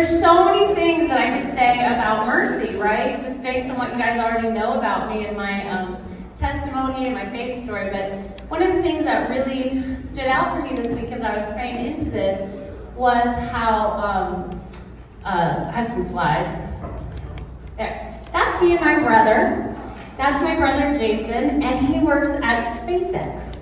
There's so many things that I could say about mercy, right? Just based on what you guys already know about me and my testimony and my faith story. But one of the things that really stood out for me this week as I was praying into this was how, I have some slides. There. That's me and my brother. That's my brother Jason, and he works at SpaceX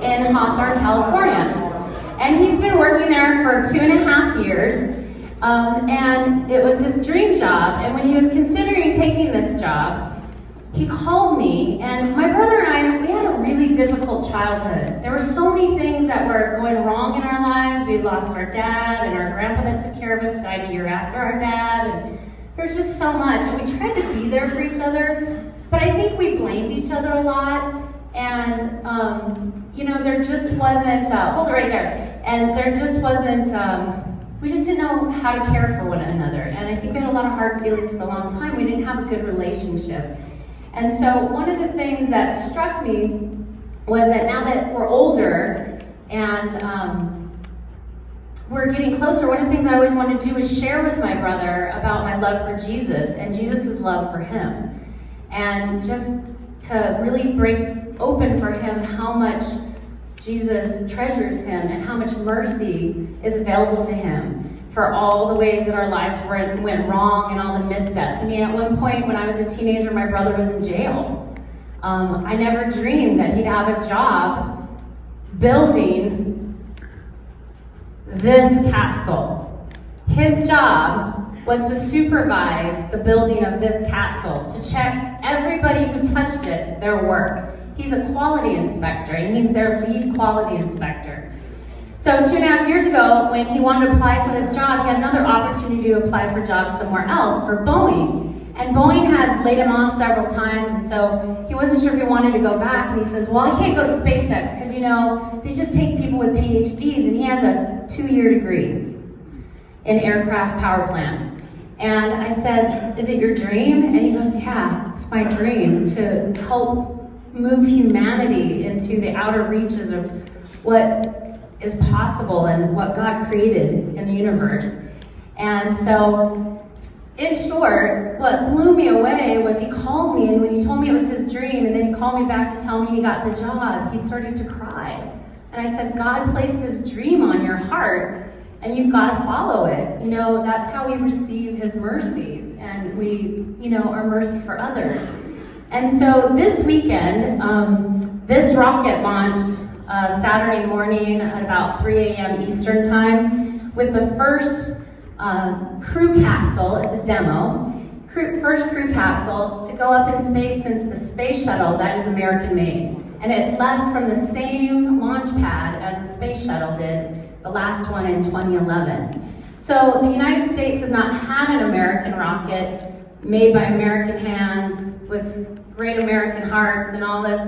in Hawthorne, California. And he's been working there for 2.5 years. And it was his dream job, and when he was considering taking this job, he called me, and my brother and I, we had a really difficult childhood. There were so many things that were going wrong in our lives. We lost our dad, and our grandpa that took care of us died a year after our dad, and there's just so much, and we tried to be there for each other, but I think we blamed each other a lot, and there just wasn't, hold it right there, and there just wasn't, we just didn't know how to care for one another. And I think we had a lot of hard feelings for a long time. We didn't have a good relationship. And so one of the things that struck me was that now that we're older and we're getting closer, one of the things I always wanted to do is share with my brother about my love for Jesus and Jesus' love for him. And just to really break open for him how much Jesus treasures him and how much mercy is available to him for all the ways that our lives went wrong and all the missteps. I mean, at one point when I was a teenager, my brother was in jail. I never dreamed that he'd have a job building this capsule. His job was to supervise the building of this capsule, to check everybody who touched it, their work. He's a quality inspector, and he's their lead quality inspector. So 2.5 years ago, when he wanted to apply for this job, he had another opportunity to apply for jobs somewhere else, for Boeing. And Boeing had laid him off several times, and so he wasn't sure if he wanted to go back. And he says, well, I can't go to SpaceX, because, they just take people with PhDs, and he has a 2-year degree in aircraft power plant. And I said, is it your dream? And he goes, yeah, it's my dream to help move humanity into the outer reaches of what is possible and what God created in the universe. And so, in short, what blew me away was he called me, and when he told me it was his dream, and then he called me back to tell me he got the job, he started to cry. And I said, God placed this dream on your heart, and you've got to follow it. That's how we receive his mercies, and we, are mercy for others. And so this weekend, this rocket launched Saturday morning at about 3 a.m. Eastern time with the first crew capsule. It's a demo. First crew capsule to go up in space since the space shuttle that is American made. And it left from the same launch pad as the space shuttle did, the last one in 2011. So the United States has not had an American rocket made by American hands with great American hearts and all this,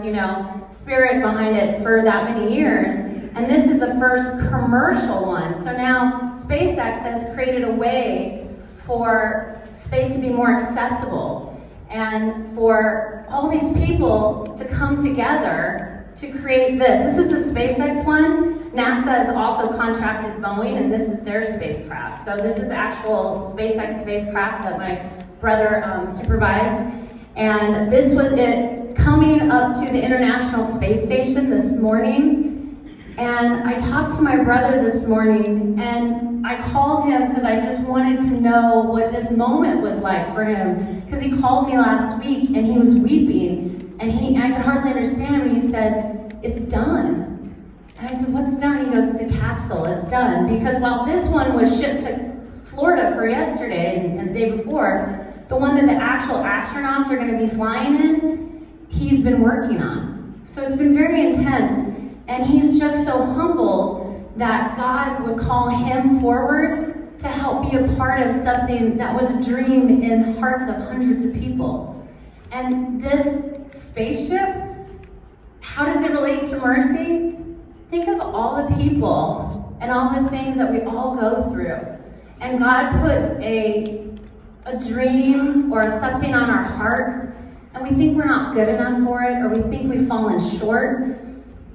spirit behind it for that many years. And this is the first commercial one. So now SpaceX has created a way for space to be more accessible and for all these people to come together to create this. This is the SpaceX one. NASA has also contracted Boeing, and this is their spacecraft. So this is the actual SpaceX spacecraft that my brother supervised. And this was it coming up to the International Space Station this morning. And I talked to my brother this morning, and I called him because I just wanted to know what this moment was like for him. Because he called me last week and he was weeping, and I could hardly understand him, and he said, it's done. And I said, what's done? He goes, the capsule, it's done. Because while this one was shipped to Florida for yesterday and the day before, the one that the actual astronauts are going to be flying in, he's been working on. So it's been very intense, and he's just so humbled that God would call him forward to help be a part of something that was a dream in hearts of hundreds of people. And this spaceship, how does it relate to mercy? Think of all the people and all the things that we all go through. And God puts a dream or something on our hearts, and we think we're not good enough for it, or we think we've fallen short.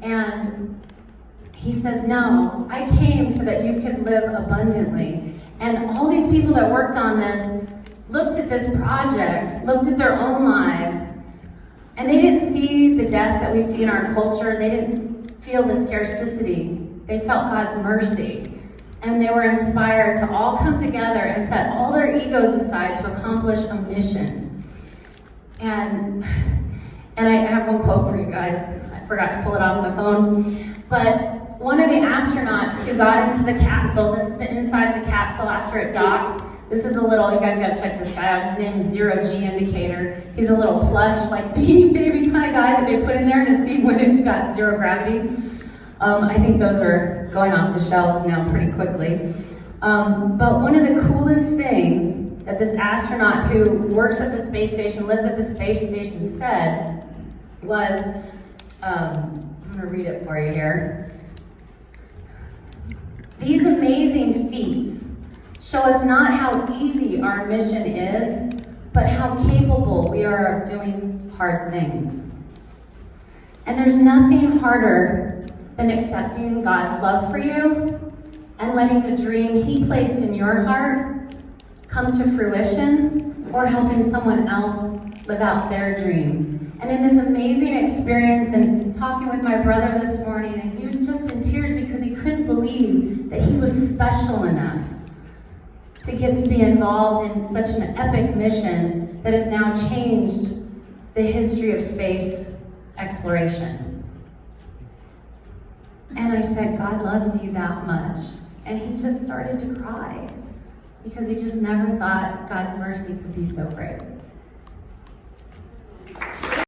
And he says, no, I came so that you could live abundantly. And all these people that worked on this looked at this project, looked at their own lives, and they didn't see the death that we see in our culture. They didn't feel the scarcity. They felt God's mercy. And they were inspired to all come together and set all their egos aside to accomplish a mission. And I have one quote for you guys. I forgot to pull it off my phone. But one of the astronauts who got into the capsule, this is the inside of the capsule after it docked. This is a little, you guys gotta check this guy out. His name is Zero G Indicator. He's a little plush, like Beanie Baby kind of guy that they put in there to see when it got zero gravity. I think those are going off the shelves now pretty quickly. But one of the coolest things that this astronaut who works at the space station, lives at the space station, said was, I'm gonna read it for you here. These amazing feats show us not how easy our mission is, but how capable we are of doing hard things. And there's nothing harder than accepting God's love for you and letting the dream He placed in your heart come to fruition, or helping someone else live out their dream. And in this amazing experience and talking with my brother this morning, and he was just in tears because he couldn't believe that he was special enough to get to be involved in such an epic mission that has now changed the history of space exploration. And I said, God loves you that much. And he just started to cry because he just never thought God's mercy could be so great.